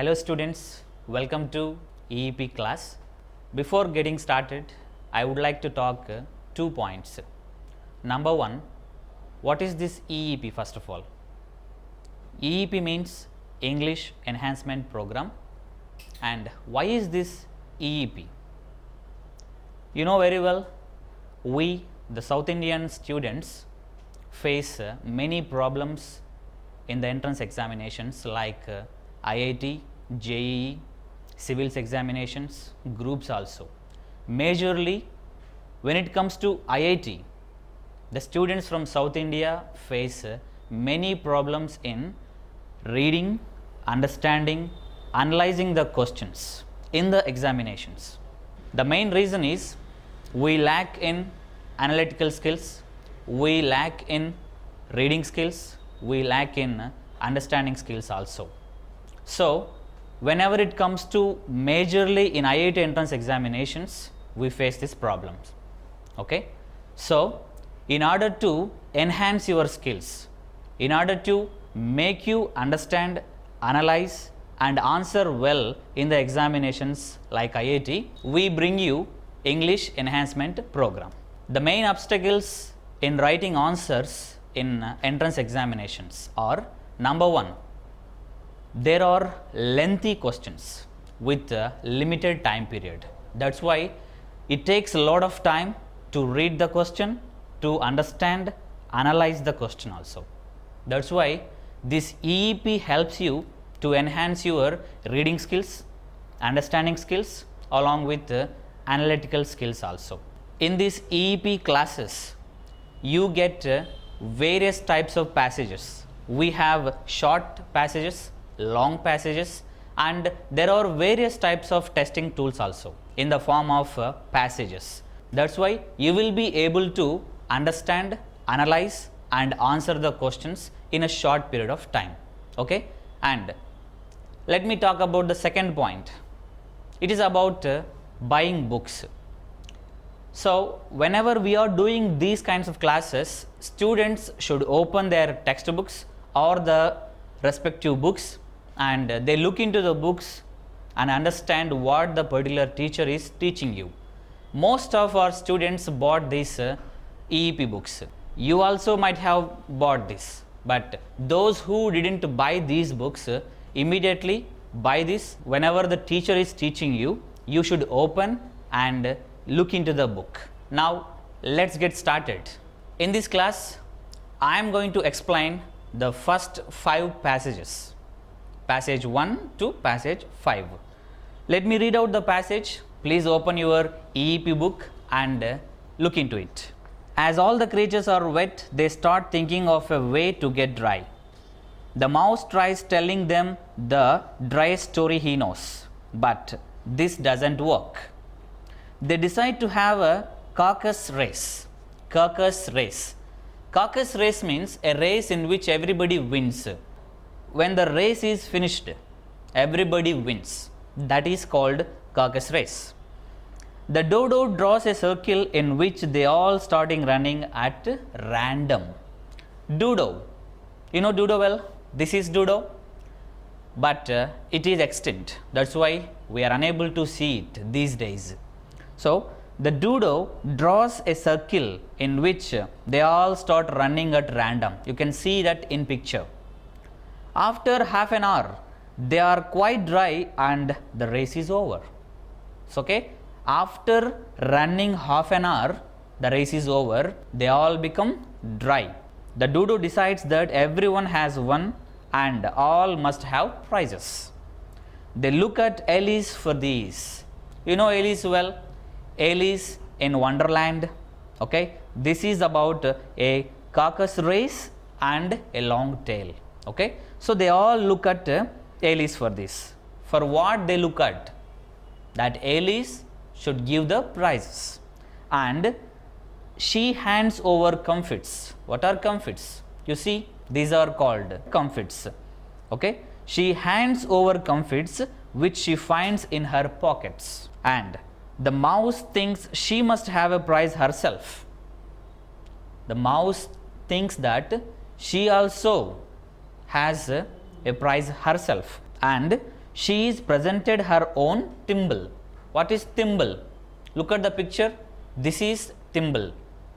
Hello students, welcome to EEP class. Before getting started, I would like to talk 2 points. Number 1, what is this EEP first of all? EEP means English Enhancement Program. And why is this EEP? You know very well, we the South Indian students face many problems in the entrance examinations like IIT, JEE, civils examinations, groups also. Majorly when it comes to IIT, the students from South India face many problems in reading, understanding, analyzing the questions in the examinations. The main reason is we lack in analytical skills, we lack in reading skills, we lack in understanding skills also. So, whenever it comes to majorly in IIT entrance examinations, we face these problems. Okay? So, in order to enhance your skills, in order to make you understand, analyze and answer well in the examinations like IIT, we bring you English Enhancement Program. The main obstacles in writing answers in entrance examinations are: number 1, there are lengthy questions with a limited time period. That's why it takes a lot of time to read the question, to understand, analyze the question also. That's why this EEP helps you to enhance your reading skills, understanding skills along with analytical skills also. In these EEP classes, you get various types of passages. We have short passages, long passages, and there are various types of testing tools also in the form of passages. That's why you will be able to understand, analyze and answer the questions in a short period of time. Okay? And let me talk about the second point. It is about buying books. So, whenever we are doing these kinds of classes, students should open their textbooks or the respective books and they look into the books and understand what the particular teacher is teaching you. Most of our students bought these EEP books. You also might have bought this, but those who didn't buy these books, immediately buy this. Whenever the teacher is teaching you, you should open and look into the book. Now let's get started. In this class, I am going to explain the first 5 passages, passage 1 to passage 5. Let me read out the passage. Please open your EEP book and look into it. As all the creatures are wet, they start thinking of a way to get dry. The mouse tries telling them the dry story he knows, but this doesn't work. They decide to have a carcass race. Carcass race. Carcass race means a race in which everybody wins. When the race is finished, everybody wins. That is called carcass race. The dodo draws a circle in which they all starting running at random. Dodo. You know dodo well? This is dodo. But it is extinct. That's why we are unable to see it these days. So, the dodo draws a circle in which they all start running at random. You can see that in picture. After half an hour, they are quite dry and the race is over. So, okay, after running half an hour, the race is over, they all become dry. The dodo decides that everyone has won and all must have prizes. They look at Alice for these. You know Alice well? Alice in Wonderland. Okay, this is about a carcass race and a long tail. Okay, so they all look at Alice for this. For what they look at? That Alice should give the prizes, and she hands over comfits. What are comfits? You see, these are called comfits. Okay, she hands over comfits which she finds in her pockets, and the mouse thinks she must have a prize herself. The mouse thinks that she also has a prize herself, and She is presented her own thimble. What is thimble? Look at the picture. This is thimble.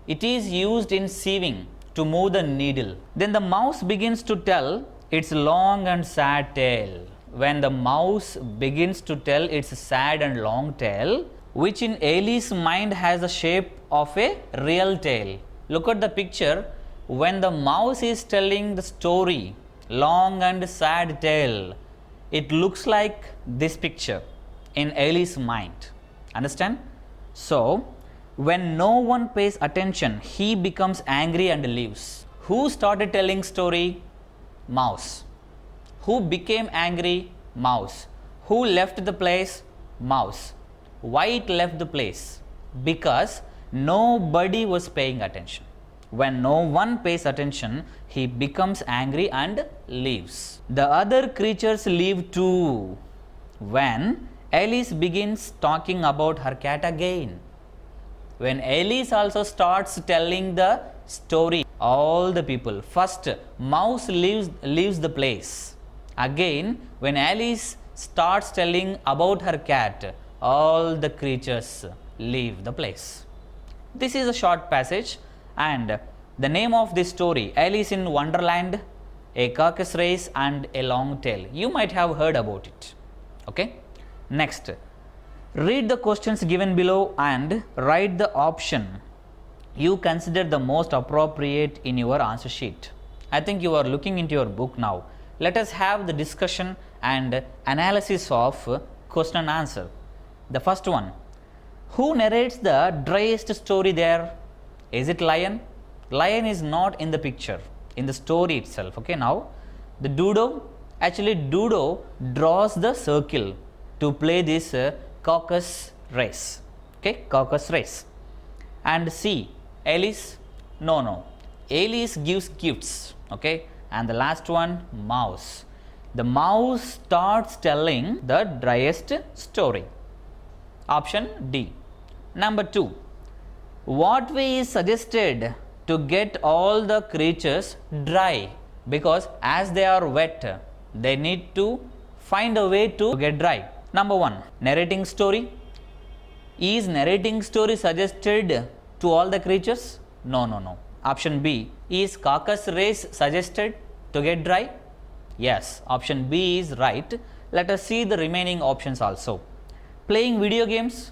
It is used in sieving to move the needle. Then the mouse begins to tell its long and sad tale. When the mouse begins to tell its sad and long tale, which in Ellie's mind has the shape of a real tale. Look at the picture. When the mouse is telling the story, long and sad tale, it looks like this picture in Ellie's mind. Understand? So, when no one pays attention, he becomes angry and leaves. Who started telling story? Mouse. Who became angry? Mouse. Who left the place? Mouse. Why it left the place? Because nobody was paying attention. When no one pays attention, he becomes angry and leaves. The other creatures leave too. When Alice begins talking about her cat again. When Alice also starts telling the story, all the people, first mouse leaves the place. Again, when Alice starts telling about her cat, all the creatures leave the place. This is a short passage, and the name of this story, Alice in Wonderland, a carcass race and a long tail. You might have heard about it. Okay. Next, read the questions given below and write the option you consider the most appropriate in your answer sheet. I think you are looking into your book now. Let us have the discussion and analysis of question and answer. The first one, who narrates the driest story there? Is it lion? Lion is not in the picture, in the story itself. Okay, now the dodo, actually dodo draws the circle to play this caucus race. Okay, caucus race. And C, Alice, no, Alice gives gifts. Okay, and the last one, mouse. The mouse starts telling the driest story. Option D. Number 2, what way is suggested to get all the creatures dry? Because as they are wet, they need to find a way to get dry. Number 1, narrating story. Is narrating story suggested to all the creatures? No. Option B, is carcass race suggested to get dry? Yes, option B is right. Let us see the remaining options also. Playing video games,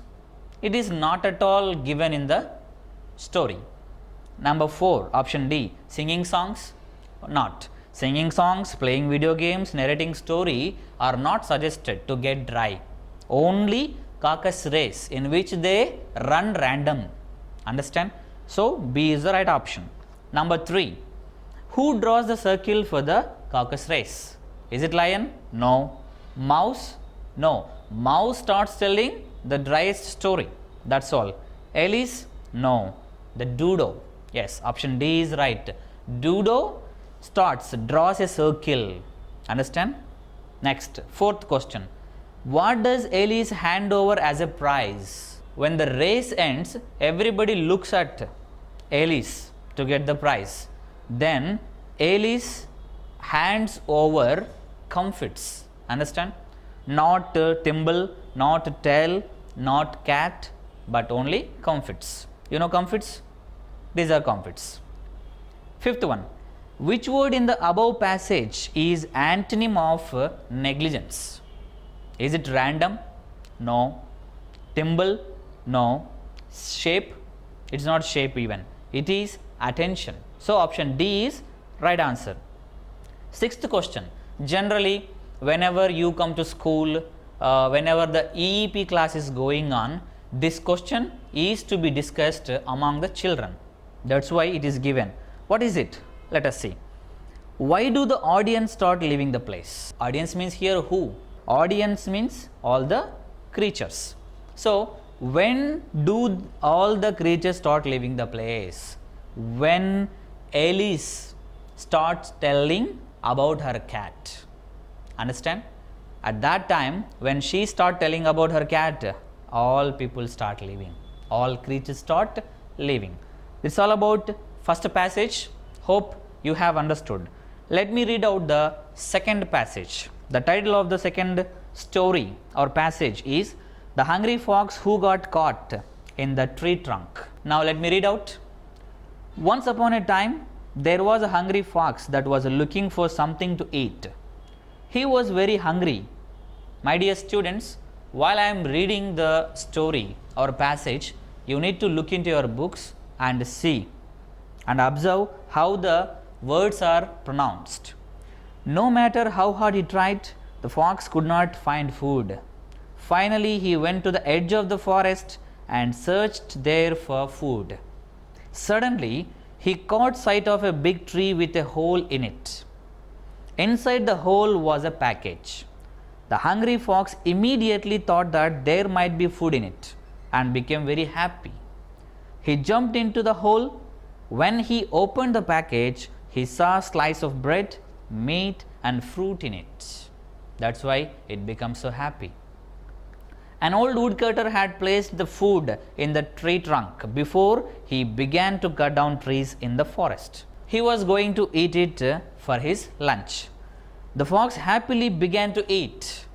it is not at all given in the story. Number 4, option D, singing songs, not. Singing songs, playing video games, narrating story are not suggested to get dry. Only carcass race, in which they run random. Understand? So, B is the right option. Number 3, who draws the circle for the carcass race? Is it lion? No. Mouse? No. Mouse starts telling the driest story. That's all. Alice? No. The dodo. Yes, option D is right. Dodo draws a circle. Understand? Next, 4th question. What does Alice hand over as a prize? When the race ends, everybody looks at Alice to get the prize. Then Alice hands over comfits. Understand? Not thimble, not tail, not cat, but only comfits. You know comfits? These are comfits. 5th one, which word in the above passage is antonym of negligence? Is it random? No. Thimble? No. Shape? It's not shape even. It is attention. So, option D is right answer. 6th question, generally whenever you come to school, whenever the EEP class is going on, this question is to be discussed among the children. That's why it is given. What is it? Let us see. Why do the audience start leaving the place? Audience means here who? Audience means all the creatures. So, when do all the creatures start leaving the place? When Alice starts telling about her cat. Understand? At that time, when she starts telling about her cat, all people start leaving. All creatures start leaving. It's all about first passage. Hope you have understood. Let me read out the second passage. The title of the second story or passage is the hungry fox who got caught in the tree trunk. Now let me read out. Once upon a time, there was a hungry fox that was looking for something to eat. He was very hungry. My dear students, while I am reading the story or passage, you need to look into your books and see and observe how the words are pronounced. No matter how hard he tried, the fox could not find food. Finally, he went to the edge of the forest and searched there for food. Suddenly, he caught sight of a big tree with a hole in it. Inside the hole was a package. The hungry fox immediately thought that there might be food in it and became very happy. He jumped into the hole. When he opened the package, he saw a slice of bread, meat and fruit in it. That's why it becomes so happy. An old woodcutter had placed the food in the tree trunk before he began to cut down trees in the forest. He was going to eat it for his lunch. The fox happily began to eat.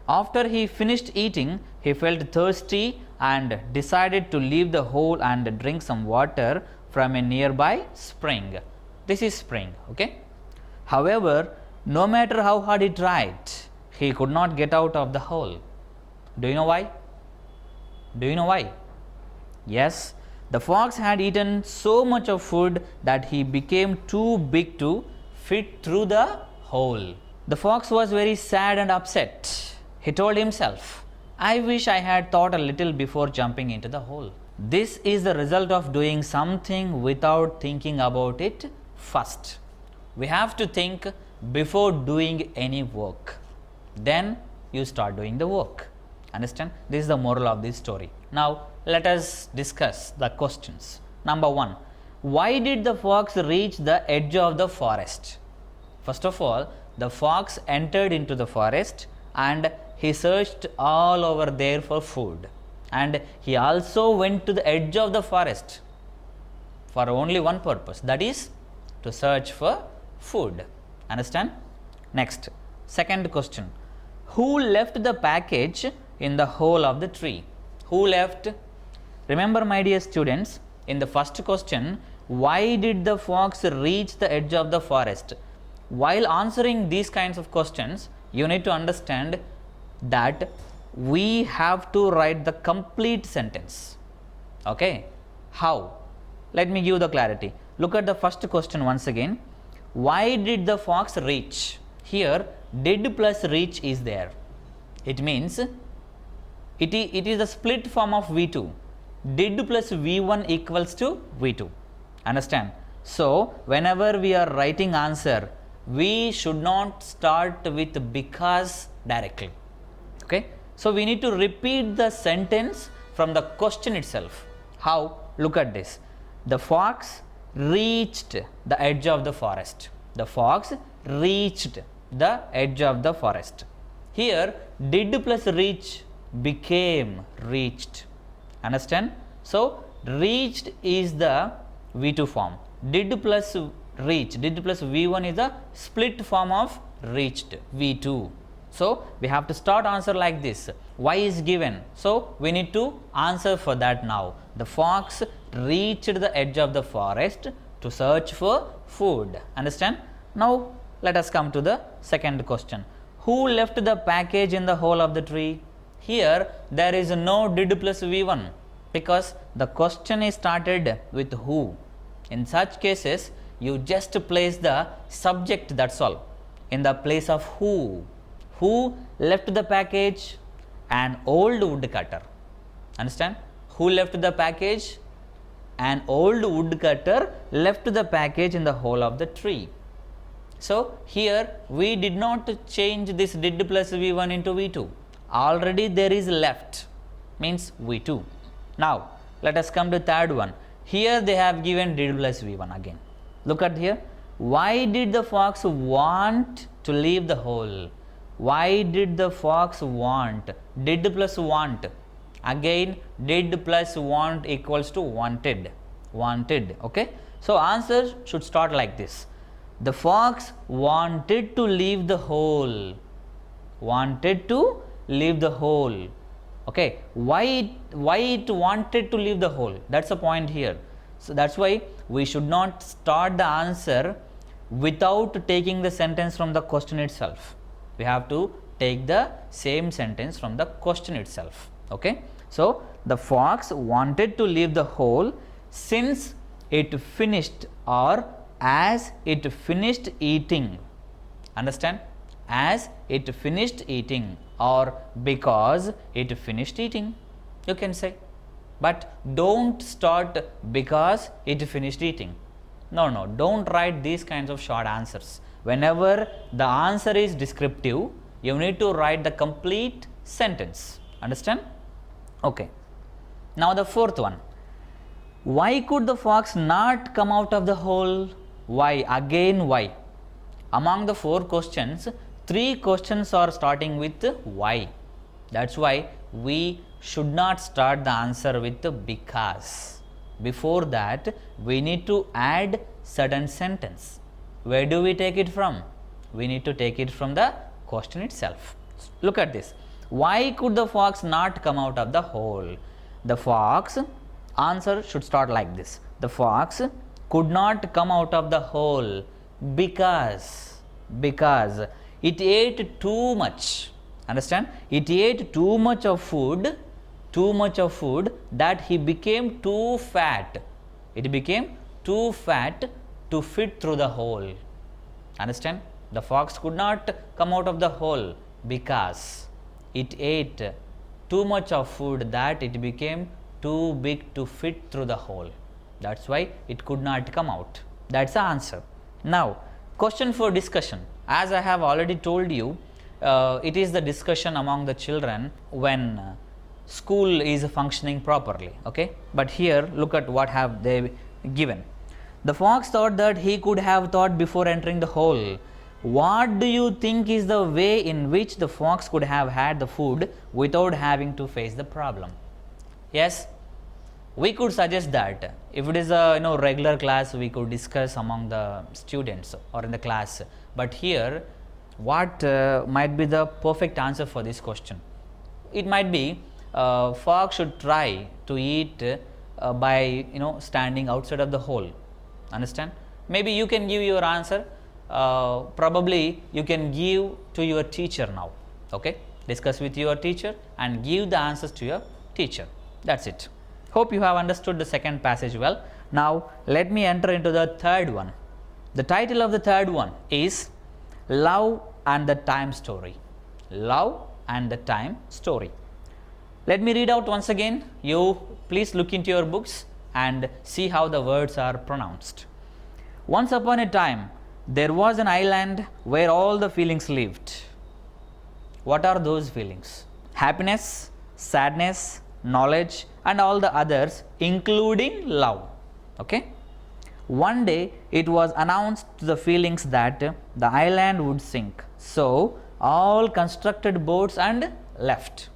After he finished eating, he felt thirsty and decided to leave the hole and drink some water from a nearby spring. This is spring, okay? However, no matter how hard he tried, he could not get out of the hole. Do you know why? Do you know why? Yes, the fox had eaten so much of food that he became too big to fit through the hole. The fox was very sad and upset. He told himself, I wish I had thought a little before jumping into the hole. This is the result of doing something without thinking about it first. We have to think before doing any work. Then you start doing the work. Understand? This is the moral of this story. Now let us discuss the questions. Number 1. Why did the fox reach the edge of the forest? First of all, the fox entered into the forest and he searched all over there for food. And he also went to the edge of the forest for only one purpose, that is to search for food. Understand? Next, second question. Who left the package in the hole of the tree? Who left? Remember, my dear students, in the first question, why did the fox reach the edge of the forest? While answering these kinds of questions, you need to understand that we have to write the complete sentence. Okay? How? Let me give the clarity. Look at the first question once again. Why did the fox reach? Here, did plus reach is there. It means it is a split form of V2. Did plus V1 equals to V2. Understand? So, whenever we are writing answer, we should not start with because directly. Okay? So, we need to repeat the sentence from the question itself. How? Look at this. The fox reached the edge of the forest. The fox reached the edge of the forest. Here, did plus reach became reached. Understand? So, reached is the V2 form. Did plus reach, did plus V1 is the split form of reached, V2. So, we have to start answer like this. Y is given. So, we need to answer for that now. The fox reached the edge of the forest to search for food. Understand? Now, let us come to the second question. Who left the package in the hole of the tree? Here, there is no did plus V1 because the question is started with who. In such cases, you just place the subject, that's all, in the place of who. Who left the package? An old woodcutter. Understand? Who left the package? An old woodcutter left the package in the hole of the tree. So, here we did not change this did plus V1 into V2. Already there is left, means V2. Now, let us come to third one. Here they have given did plus V1 again. Look at here. Why did the fox want to leave the hole? Why did the fox want? Did plus want. Again, did plus want equals to wanted. Wanted. Okay. So, answer should start like this. The fox wanted to leave the hole. wanted to leave the hole. Okay, why it wanted to leave the hole? That's the point here. So that's why we should not start the answer without taking the sentence from the question itself. We have to take the same sentence from the question itself. Okay, so the fox wanted to leave the hole since it finished, or as it finished eating. Understand? As it finished eating, or because it finished eating, you can say. But don't start because it finished eating. No, don't write these kinds of short answers. Whenever the answer is descriptive, you need to write the complete sentence. Understand? Okay. Now the fourth one. Why could the fox not come out of the hole? Why? Again, why? Among the 4 questions, 3 questions are starting with why. That's why we should not start the answer with because. Before that, we need to add certain sentence. Where do we take it from? We need to take it from the question itself. Look at this. Why could the fox not come out of the hole? The fox, answer should start like this. The fox could not come out of the hole because it ate too much. Understand? It ate too much of food that he became too fat. It became too fat to fit through the hole. Understand? The fox could not come out of the hole because it ate too much of food that it became too big to fit through the hole. That's why it could not come out. That's the answer. Now, question for discussion. As I have already told you, it is the discussion among the children when school is functioning properly. Okay, but here look at what have they given. The fox thought that he could have thought before entering the hole. What do you think is the way in which the fox could have had the food without having to face the problem? Yes, we could suggest that if it is a regular class, we could discuss among the students or in the class. But here, what might be the perfect answer for this question? It might be fox should try to eat by standing outside of the hole. Understand? Maybe you can give your answer. Probably you can give to your teacher now. Okay, discuss with your teacher and give the answers to your teacher. That's it. Hope you have understood the second passage well. Now let me enter into the third one. The title of the third one is Love and the Time Story. Love and the Time Story. Let me read out once again. You please look into your books and see how the words are pronounced. Once upon a time, there was an island where all the feelings lived. What are those feelings? Happiness, sadness, knowledge, and all the others, including love. Okay? One day, it was announced to the feelings that the island would sink. So, all constructed boats and left.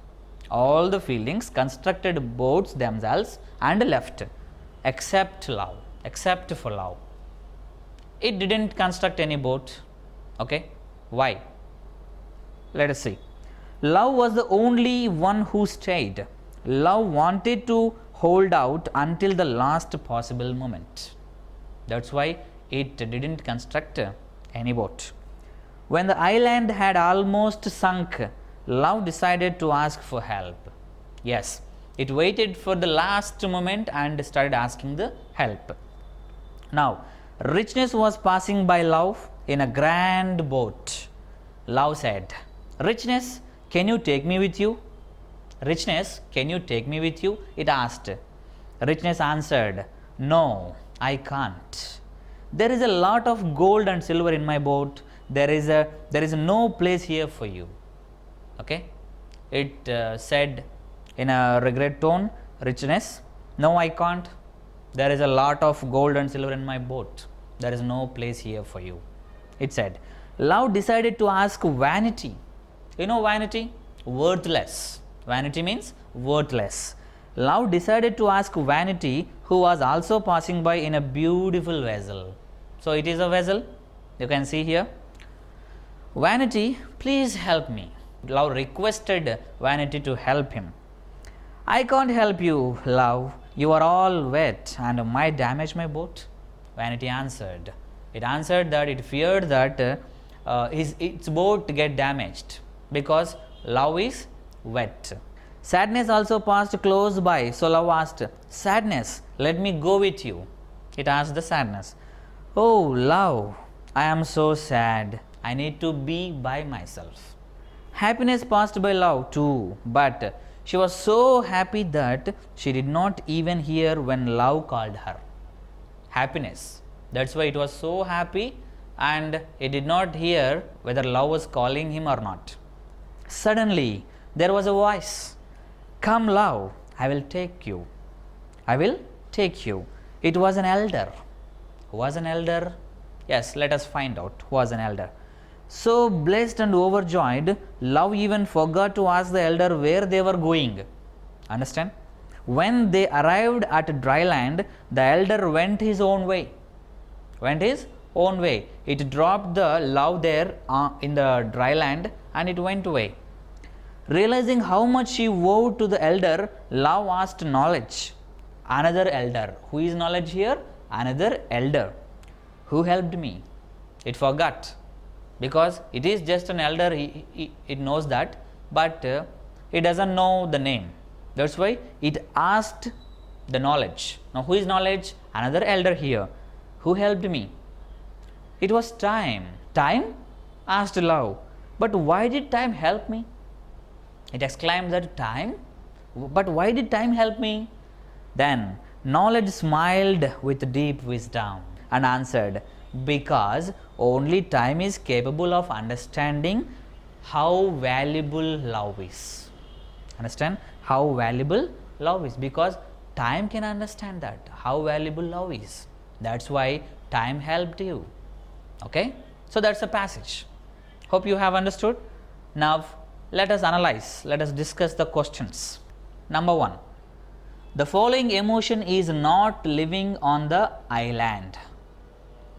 All the feelings constructed boats themselves and left, except love, except for love. It didn't construct any boat. Okay, why? Let us see. Love was the only one who stayed. Love wanted to hold out until the last possible moment. That's why it didn't construct any boat. When the island had almost sunk, love decided to ask for help. Yes, it waited for the last moment and started asking the help. Now, richness was passing by love in a grand boat. Love said, "Richness, can you take me with you?" Richness, can you take me with you? It asked. Richness answered, "No, I can't. There is a lot of gold and silver in my boat. There is no place here for you." Okay, it said in a regret tone, Richness, "No, I can't. There is a lot of gold and silver in my boat. There is no place here for you." It said. Love decided to ask vanity. You know vanity? Worthless. Vanity means worthless. Love decided to ask vanity, who was also passing by in a beautiful vessel. So it is a vessel. You can see here. Vanity, please help me. Love requested Vanity to help him. I can't help you, love. You are all wet and might damage my boat. Vanity answered. It answered that it feared that its boat get damaged because love is wet. Sadness also passed close by, so love asked, Sadness, let me go with you. It asked the sadness, Oh, love, I am so sad. I need to be by myself. Happiness passed by love too, but she was so happy that she did not even hear when love called her. Happiness. That's why it was so happy and it did not hear whether love was calling him or not. Suddenly, there was a voice. Come, love, I will take you. I will take you. It was an elder. Who was an elder? Yes, let us find out who was an elder. So blessed and overjoyed, love even forgot to ask the elder where they were going. Understand? When they arrived at dry land, the elder went his own way. Went his own way. It dropped the love there in the dry land and it went away. Realizing how much she owed to the elder, love asked knowledge. Another elder. Who is knowledge here? Another elder. Who helped me? It forgot. Because it is just an elder, it knows that, but it doesn't know the name. That's why it asked the knowledge. Now, who is knowledge? Another elder here. Who helped me? It was time. Time? Asked love. But why did time help me? It exclaimed that time? But why did time help me? Then knowledge smiled with deep wisdom and answered, because only time is capable of understanding how valuable love is. Understand? How valuable love is, because time can understand that, how valuable love is. That's why time helped you. Okay? So that's the passage. Hope you have understood. Now let us analyze, let us discuss the questions. Number 1. The following emotion is not living on the island.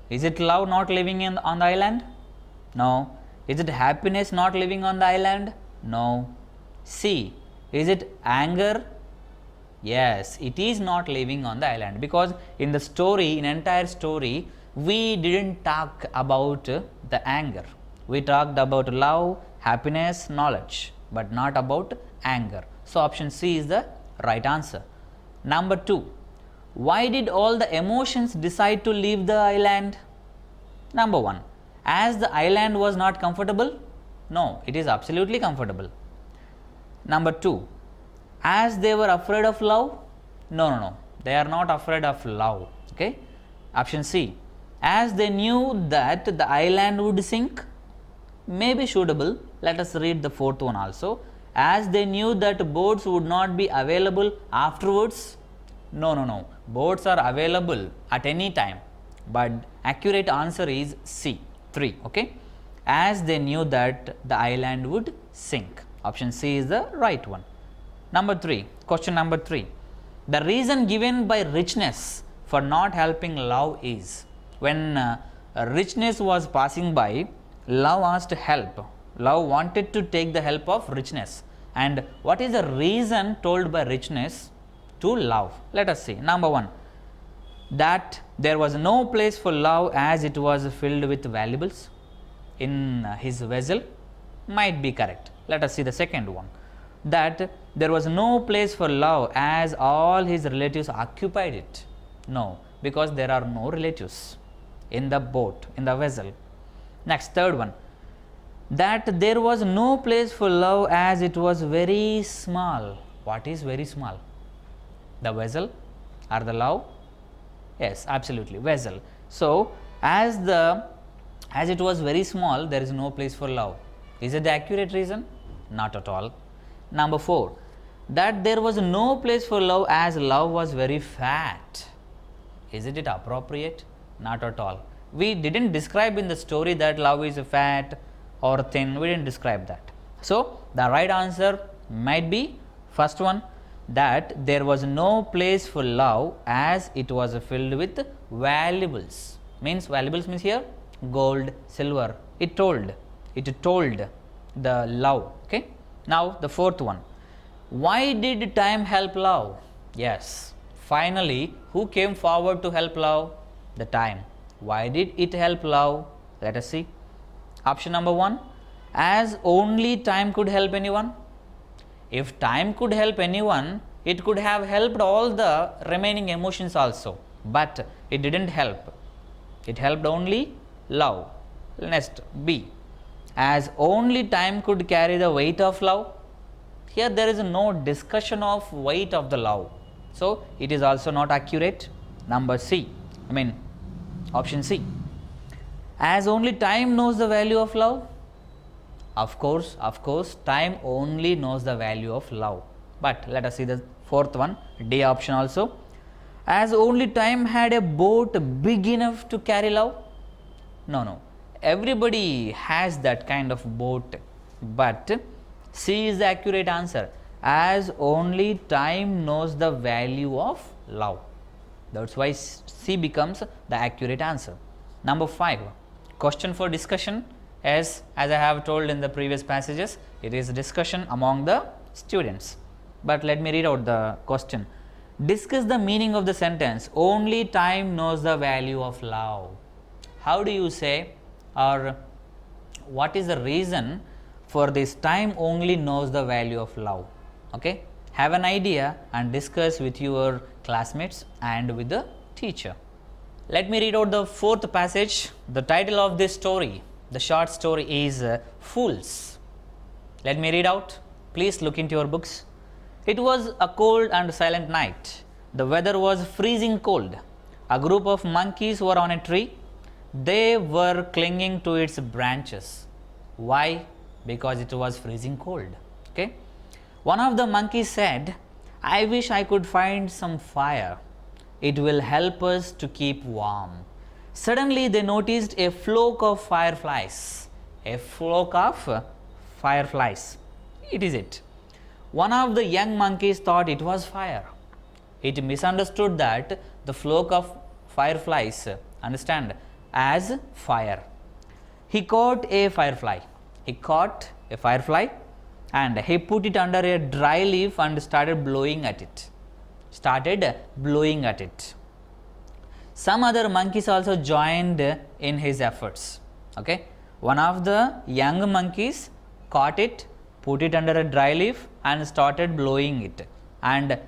Is it love not living on the island? No. Is it happiness not living on the island? No. C. Is it anger? Yes, it is not living on the island, because in the story, in entire story, we didn't talk about the anger. We talked about love, happiness, knowledge, but not about anger. So option C is the right answer. Number 2. Why did all the emotions decide to leave the island? Number 1. As the island was not comfortable? No, it is absolutely comfortable. Number 2. As they were afraid of love? No. They are not afraid of love. Okay. Option C. As they knew that the island would sink? May be suitable. Let us read the fourth one also. As they knew that boats would not be available afterwards? No. Boats are available at any time, but accurate answer is C, 3. Okay. As they knew that the island would sink. Option C is the right one. Number 3. Question number 3. The reason given by richness for not helping love is, when richness was passing by, love asked help. Love wanted to take the help of richness. And what is the reason told by richness to love? Let us see. Number 1. That there was no place for love as it was filled with valuables in his vessel. Might be correct. Let us see the second one. That there was no place for love as all his relatives occupied it. No, because there are no relatives in the boat, in the vessel. Next, third one. That there was no place for love as it was very small. What is very small? The vessel or the love? Yes, absolutely, vessel. So, as it was very small, there is no place for love. Is it the accurate reason? Not at all. Number 4. That there was no place for love as love was very fat. Is it appropriate? Not at all. We didn't describe in the story that love is fat or thin. We didn't describe that. So, the right answer might be first one, that there was no place for love as it was filled with valuables. Means valuables means here gold, silver. It told the love. Okay. Now the fourth one. Why did time help love? Yes, finally, who came forward to help love? The time. Why did it help love? Let us see. Option number 1, as only time could help anyone. If time could help anyone, it could have helped all the remaining emotions also, but it didn't help. It helped only love. Next, B, as only time could carry the weight of love. Here there is no discussion of weight of the love, so it is also not accurate. Number C, option C, as only time knows the value of love. Of course, time only knows the value of love. But let us see the fourth one, D option also. As only time had a boat big enough to carry love. No. Everybody has that kind of boat, but C is the accurate answer. As only time knows the value of love. That's why C becomes the accurate answer. Number 5, question for discussion. As I have told in the previous passages, it is discussion among the students. But let me read out the question. Discuss the meaning of the sentence, only time knows the value of love. How do you say, or what is the reason for this time only knows the value of love? Okay, have an idea and discuss with your classmates and with the teacher. Let me read out the fourth passage. The title of this story, the short story, is Fools. Let me read out. Please look into your books. It was a cold and silent night. The weather was freezing cold. A group of monkeys were on a tree. They were clinging to its branches. Why? Because it was freezing cold. Okay. One of the monkeys said, I wish I could find some fire. It will help us to keep warm. Suddenly they noticed a flock of fireflies. A flock of fireflies. It is it. One of the young monkeys thought it was fire. It misunderstood that the flock of fireflies, understand, as fire. He caught a firefly. And he put it under a dry leaf and started blowing at it. Some other monkeys also joined in his efforts. Okay. One of the young monkeys caught it, put it under a dry leaf and started blowing it. And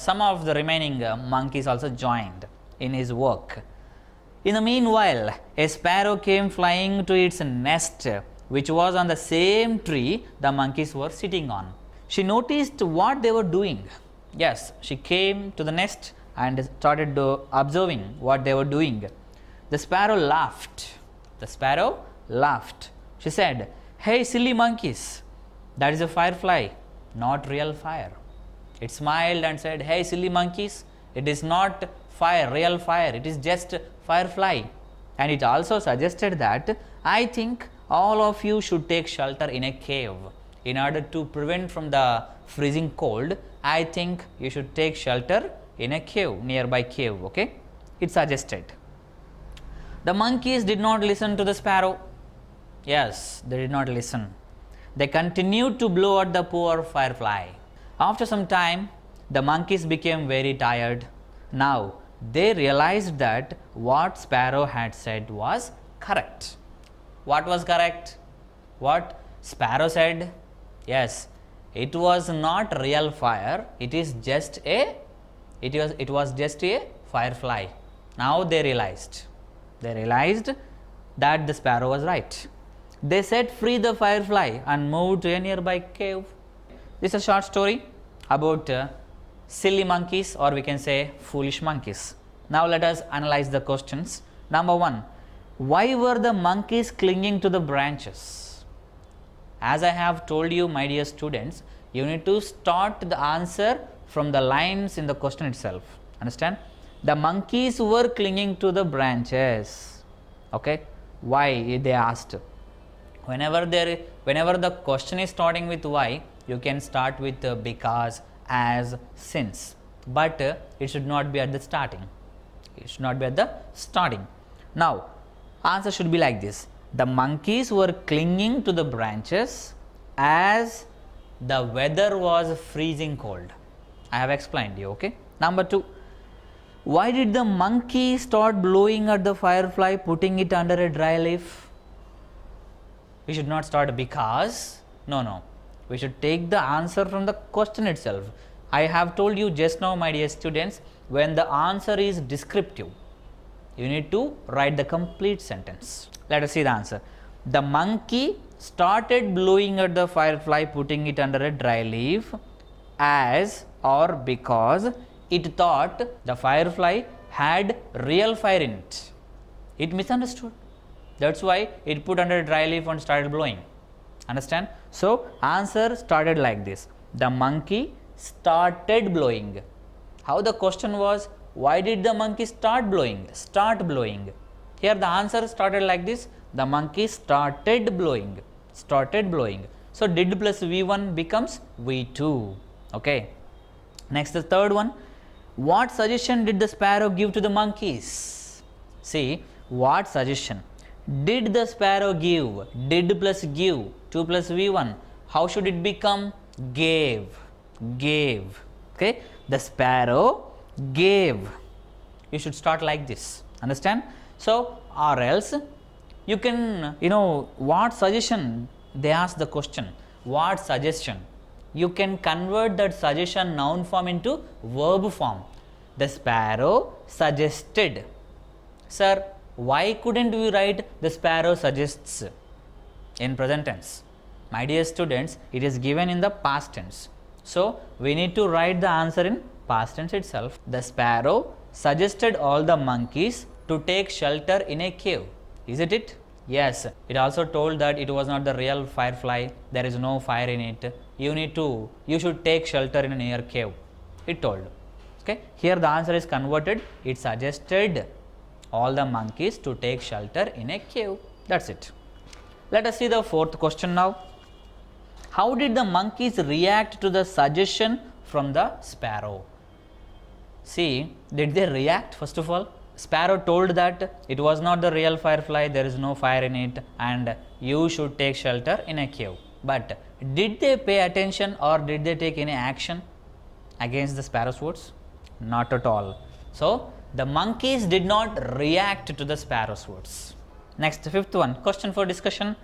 some of the remaining monkeys also joined in his work. In the meanwhile, a sparrow came flying to its nest, which was on the same tree the monkeys were sitting on. She noticed what they were doing. Yes, she came to the nest and started observing what they were doing. The sparrow laughed. She said, hey silly monkeys, that is a firefly, not real fire. It smiled and said, hey silly monkeys, it is not fire, real fire, it is just firefly. And it also suggested that I think all of you should take shelter in a cave. In order to prevent from the freezing cold, I think you should take shelter in a cave, nearby cave. Okay, it suggested. The monkeys did not listen to the sparrow. Yes, they did not listen. They continued to blow at the poor firefly. After some time, the monkeys became very tired. Now they realized that what sparrow had said was correct. What was correct? What sparrow said? Yes, it was not real fire. It was just a firefly. Now they realized that the sparrow was right. They set free the firefly and moved to a nearby cave. This is a short story about silly monkeys, or we can say foolish monkeys. Now let us analyze the questions. Number 1, why were the monkeys clinging to the branches? As I have told you, my dear students, you need to start the answer from the lines in the question itself. Understand? The monkeys were clinging to the branches. Okay, why, they asked. Whenever the question is starting with why, you can start with because, as, since, but it should not be at the starting. Now answer should be like this: the monkeys were clinging to the branches as The weather was freezing cold. I have explained you, okay. Number 2, why did the monkey start blowing at the firefly, putting it under a dry leaf? We should not start because, no, we should take the answer from the question itself. I have told you just now, my dear students, when the answer is descriptive, you need to write the complete sentence. Let us see the answer. The monkey started blowing at the firefly, putting it under a dry leaf as or because it thought the firefly had real fire in it. It misunderstood. That's why it put under a dry leaf and started blowing. Understand? So, answer started like this. The monkey started blowing. How the question was, why did the monkey start blowing? Start blowing. Here the answer started like this. The monkey started blowing. Started blowing. So, did plus V1 becomes V2. Okay. Next, the third one. What suggestion did the sparrow give to the monkeys? See, what suggestion did the sparrow give? Did plus give, 2 plus V1. How should it become? Gave. Gave. Okay. The sparrow gave. You should start like this. Understand? So, or else you can, what suggestion? They ask the question. What suggestion? You can convert that suggestion noun form into verb form. The sparrow suggested. Sir, why couldn't we write the sparrow suggests in present tense? My dear students, it is given in the past tense. So, we need to write the answer in past tense itself. The sparrow suggested all the monkeys to take shelter in a cave. Is it? Yes. It also told that it was not the real firefly. There is no fire in it. You should take shelter in a near cave. It told. Okay. Here the answer is converted. It suggested all the monkeys to take shelter in a cave. That's it. Let us see the fourth question now. How did the monkeys react to the suggestion from the sparrow? See, did they react first of all? Sparrow told that it was not the real firefly, there is no fire in it, and you should take shelter in a cave. But did they pay attention or did they take any action against the sparrow's words? Not at all. So, the monkeys did not react to the sparrow's words. Next, fifth one, question for discussion.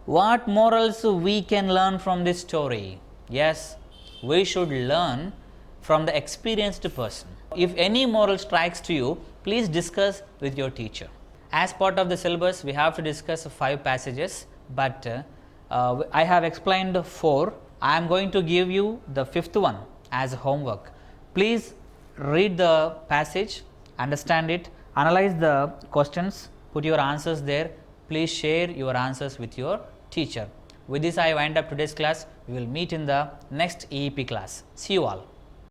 What morals we can learn from this story? Yes, we should learn from the experienced person. If any moral strikes to you, please discuss with your teacher. As part of the syllabus, we have to discuss 5 passages, but I have explained 4. I am going to give you the 5th one as homework. Please read the passage, understand it, analyze the questions, put your answers there. Please share your answers with your teacher. With this, I wind up today's class. We will meet in the next EEP class. See you all.